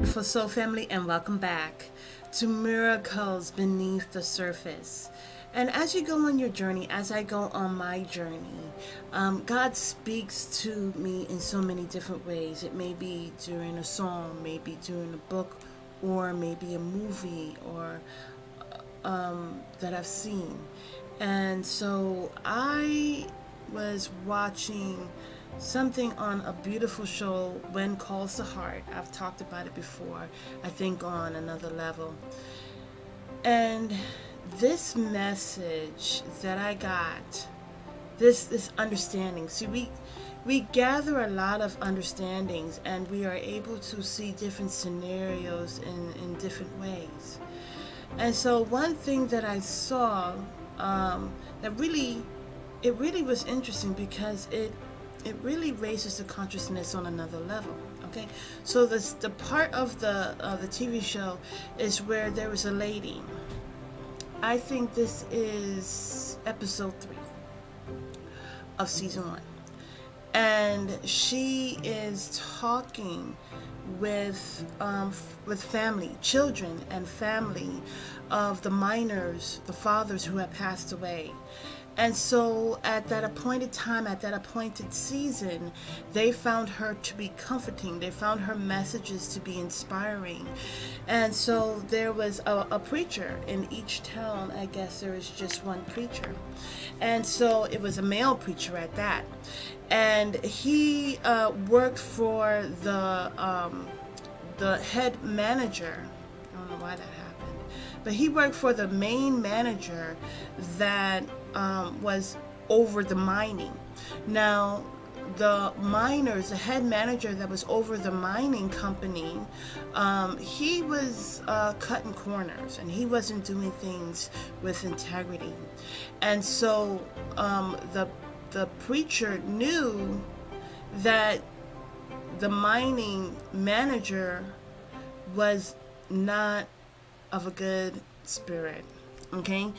beautiful soul family, and welcome back to Miracles Beneath the Surface. And as you go on your journey, as I go on my journey, God speaks to me in so many different ways. It may be during a song, maybe during a book, or maybe a movie, or that I've seen. And so I was watching something on a beautiful show, When Calls the Heart. I've talked about it before, I think on another level. And this message that I got, this understanding. See, we gather a lot of understandings, and we are able to see different scenarios in different ways. And so one thing that I saw that really was interesting, because it really raises the consciousness on another level. Okay, so the part of the TV show is where there was a lady. I think this is episode 3 of season 1, and she is talking with family, children, and family of the minors, the fathers who have passed away. And so at that appointed time, at that appointed season, they found her to be comforting. They found her messages to be inspiring. And so there was a preacher in each town. I guess there is just one preacher. And so it was a male preacher at that. And he worked for the head manager. I don't know why that happened. But he worked for the main manager that was over the mining. Now, the miners, the head manager that was over the mining company, he was cutting corners, and he wasn't doing things with integrity. And so the preacher knew that the mining manager was not of a good spirit. Okay,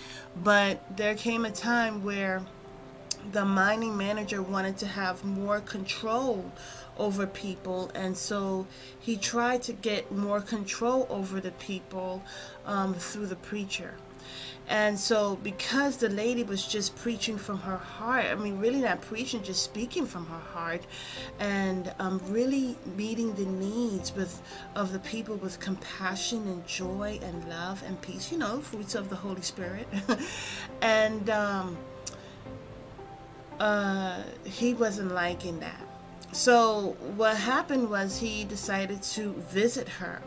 but there came a time where the mining manager wanted to have more control over people, and so he tried to get more control over the people through the preacher. And so because the lady was just preaching from her heart, I mean, really not preaching, just speaking from her heart, and really meeting the needs of the people with compassion and joy and love and peace, fruits of the Holy Spirit. And he wasn't liking that. So what happened was he decided to visit her.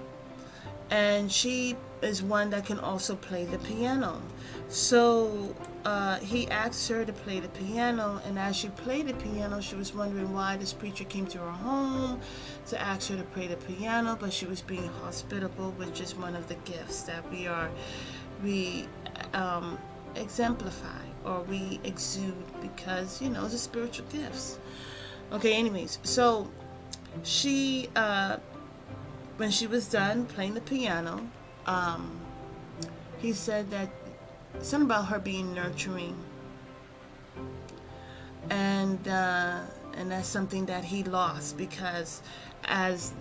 And she is one that can also play the piano. So he asked her to play the piano, and as she played the piano, she was wondering why this preacher came to her home to ask her to play the piano, but she was being hospitable, which is one of the gifts that we exemplify, or we exude, because the spiritual gifts. Okay, anyways, so she when she was done playing the piano, he said that something about her being nurturing, and that's something that he lost, because as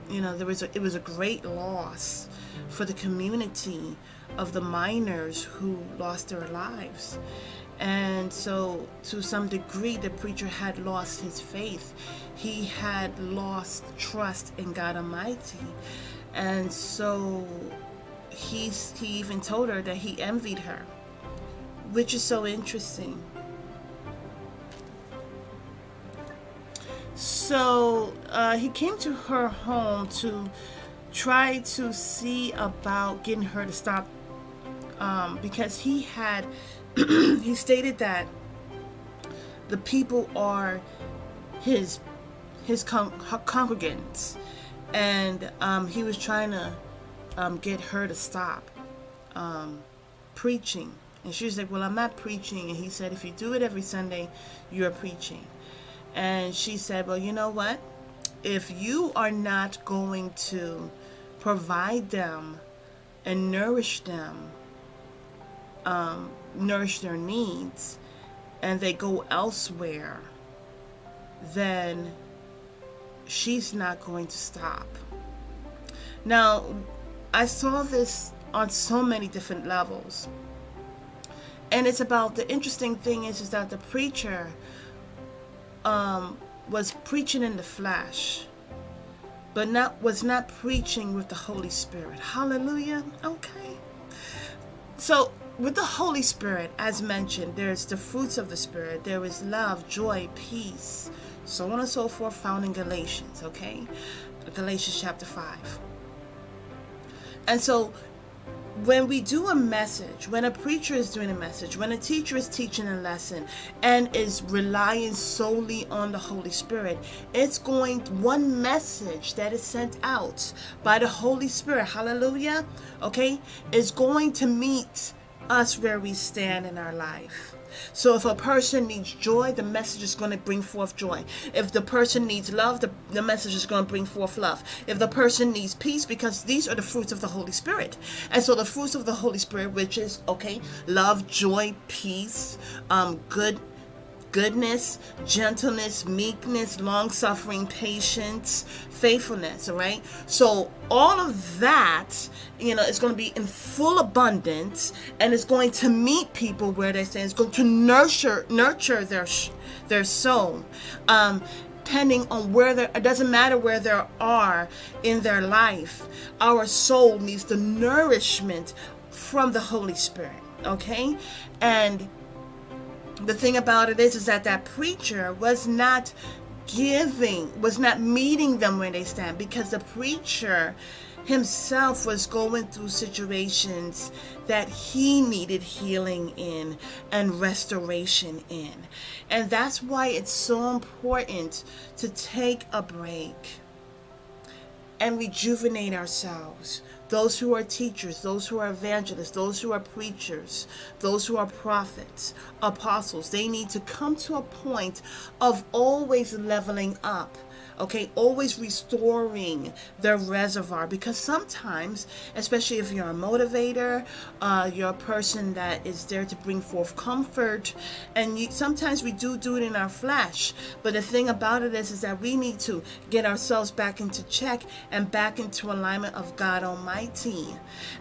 it was a great loss for the community of the miners who lost their lives. And so to some degree, the preacher had lost his faith. He had lost trust in God Almighty. And so he even told her that he envied her, which is so interesting. So he came to her home to try to see about getting her to stop, because he had he stated that the people are his congregants, and he was trying to get her to stop preaching. And she was like, well, I'm not preaching. And he said, if you do it every Sunday, you're preaching. And she said, well, you know what? If you are not going to provide them and nourish them, nourish their needs, and they go elsewhere, then she's not going to stop. Now, I saw this on so many different levels. And it's about, the interesting thing is that the preacher was preaching in the flesh, but was not preaching with the Holy Spirit. Hallelujah. Okay. So with the Holy Spirit, as mentioned, there's the fruits of the Spirit. There is love, joy, peace, so on and so forth, found in Galatians, okay? Galatians chapter 5. And so when we do a message, when a preacher is doing a message, when a teacher is teaching a lesson and is relying solely on the Holy Spirit, it's going, one message that is sent out by the Holy Spirit, hallelujah, okay, is going to meet us where we stand in our life. So if a person needs joy, the message is going to bring forth joy. If the person needs love, the message is going to bring forth love. If the person needs peace, because these are the fruits of the Holy Spirit. And so the fruits of the Holy Spirit, which is, okay, love, joy, peace, goodness, gentleness, meekness, long-suffering, patience, faithfulness, all right? So all of that, is going to be in full abundance, and it's going to meet people where they stand. It's going to nurture their soul. Depending on where it doesn't matter where they are in their life, our soul needs the nourishment from the Holy Spirit, okay? And the thing about it is that preacher was not meeting them where they stand, because the preacher himself was going through situations that he needed healing in and restoration in. And that's why it's so important to take a break and rejuvenate ourselves. Those who are teachers, those who are evangelists, those who are preachers, those who are prophets, apostles, they need to come to a point of always leveling up. Okay, always restoring their reservoir, because sometimes, especially if you're a motivator, you're a person that is there to bring forth comfort, and sometimes we do it in our flesh. But the thing about it is that we need to get ourselves back into check and back into alignment of God Almighty.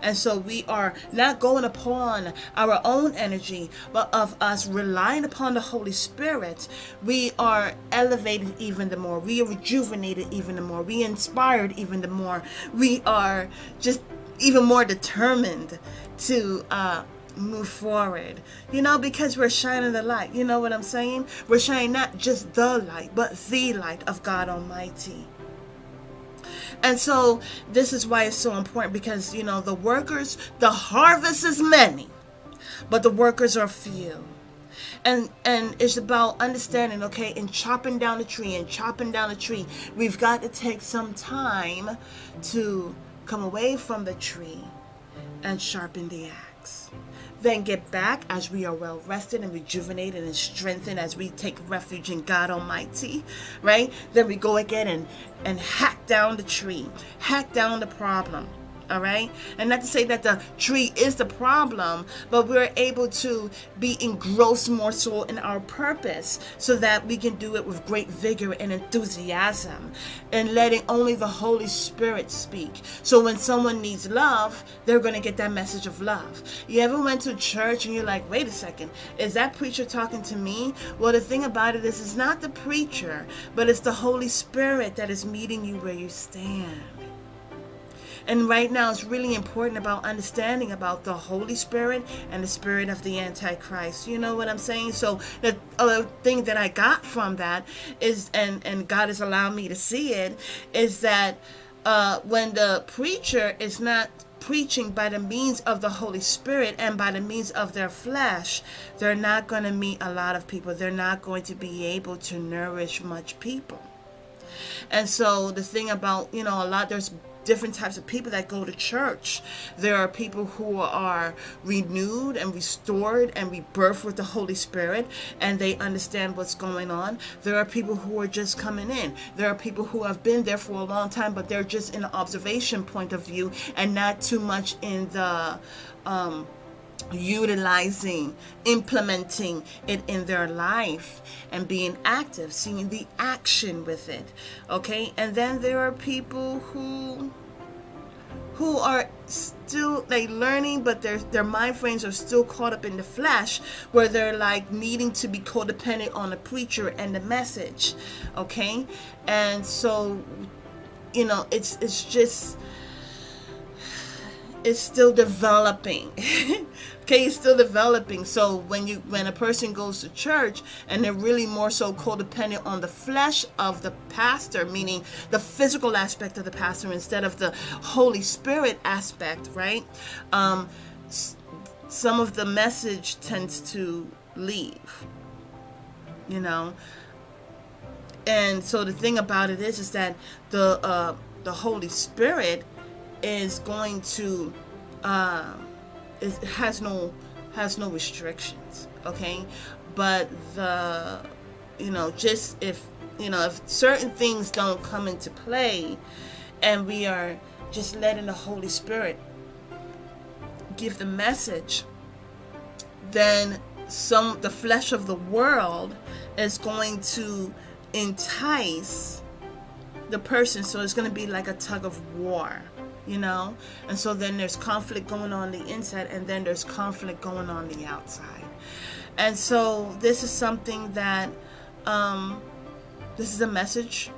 And so we are not going upon our own energy, but of us relying upon the Holy Spirit. We are elevated even the more. We are rejuvenated even the more. We inspired even the more. We are just even more determined to move forward, because we're shining the light. You know what I'm saying? We're shining not just the light, but the light of God Almighty. And so this is why it's so important, because the harvest is many, but the workers are few. And it's about understanding, okay, in chopping down the tree, we've got to take some time to come away from the tree and sharpen the axe. Then get back as we are well rested and rejuvenated and strengthened, as we take refuge in God Almighty, right? Then we go again and hack down the tree, hack down the problem. All right. And not to say that the tree is the problem, but we're able to be engrossed more so in our purpose, so that we can do it with great vigor and enthusiasm, and letting only the Holy Spirit speak. So when someone needs love, they're going to get that message of love. You ever went to church and you're like, wait a second, is that preacher talking to me? Well, the thing about it is, it's not the preacher, but it's the Holy Spirit that is meeting you where you stand. And right now, it's really important about understanding about the Holy Spirit and the spirit of the Antichrist. You know what I'm saying? So the other thing that I got from that is, and God has allowed me to see it, is that when the preacher is not preaching by the means of the Holy Spirit and by the means of their flesh, they're not going to meet a lot of people. They're not going to be able to nourish much people. And so the thing about, there's different types of people that go to church. There are people who are renewed and restored and rebirthed with the Holy Spirit, and they understand what's going on. There are people who are just coming in. There are people who have been there for a long time, but they're just in an observation point of view and not too much in the utilizing, implementing it in their life and being active, seeing the action with it. Okay. And then there are people who who are still like learning, but their mind frames are still caught up in the flesh, where they're like needing to be codependent on the preacher and the message. Okay. And so, it's just, it's still developing. Okay, it's still developing. So when a person goes to church and they're really more so codependent on the flesh of the pastor, meaning the physical aspect of the pastor instead of the Holy Spirit aspect, right? Some of the message tends to leave, and so the thing about it is that the Holy Spirit is going to it has no restrictions. Okay, but just if certain things don't come into play, and we are just letting the Holy Spirit give the message, then the flesh of the world is going to entice the person. So it's going to be like a tug of war, and so then there's conflict going on the inside, and then there's conflict going on the outside. And so this is something that this is a message,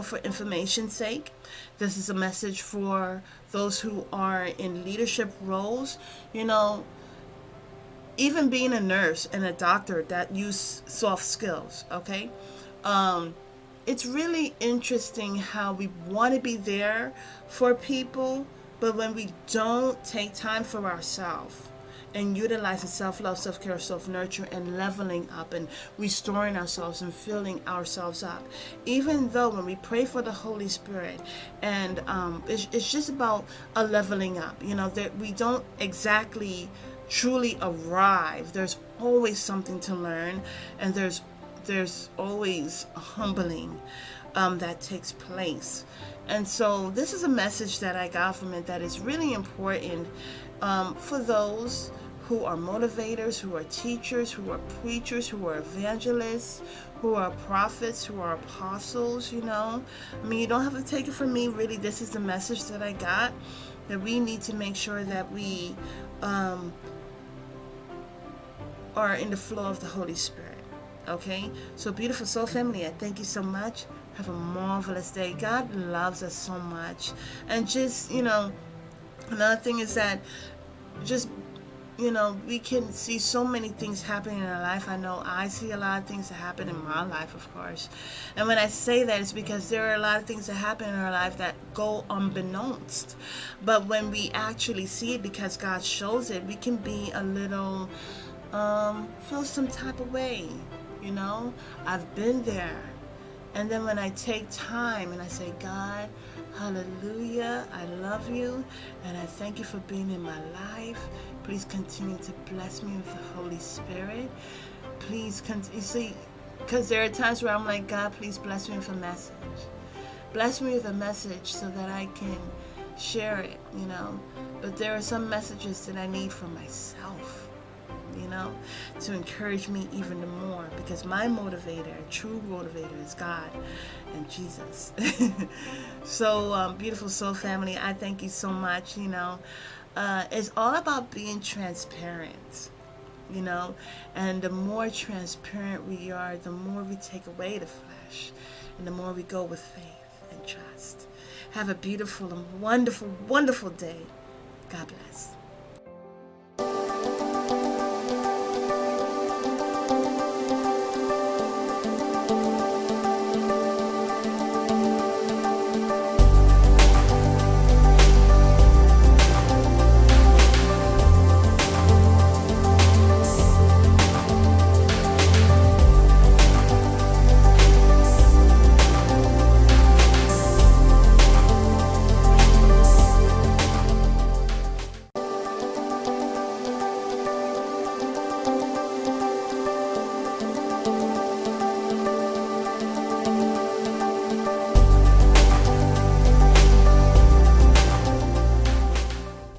for information's sake. This is a message for those who are in leadership roles. Even being a nurse and a doctor that use soft skills. Okay. It's really interesting how we want to be there for people, but when we don't take time for ourselves and utilizing self-love, self-care, self-nurture, and leveling up and restoring ourselves and filling ourselves up, even though when we pray for the Holy Spirit, and it's just about a leveling up, that we don't exactly truly arrive. There's always something to learn, and there's always a humbling that takes place. And so this is a message that I got from it that is really important for those who are motivators, who are teachers, who are preachers, who are evangelists, who are prophets, who are apostles. You don't have to take it from me. Really, this is the message that I got, that we need to make sure that we are in the flow of the Holy Spirit. Okay, so beautiful soul family, I thank you so much. Have a marvelous day. God loves us so much. And just, another thing is that just, we can see so many things happening in our life. I know I see a lot of things that happen in my life, of course. And when I say that, it's because there are a lot of things that happen in our life that go unbeknownst. But when we actually see it because God shows it, we can be a little, feel some type of way. I've been there. And then when I take time and I say, God, hallelujah, I love you, and I thank you for being in my life. Please continue to bless me with the Holy Spirit. Please continue. See, because there are times where I'm like, God, please bless me with a message. Bless me with a message so that I can share it, But there are some messages that I need for myself, to encourage me even more, because my motivator, true motivator, is God and Jesus. So, beautiful soul family, I thank you so much. It's all about being transparent, and the more transparent we are, the more we take away the flesh, and the more we go with faith and trust. Have a beautiful and wonderful, wonderful day. God bless.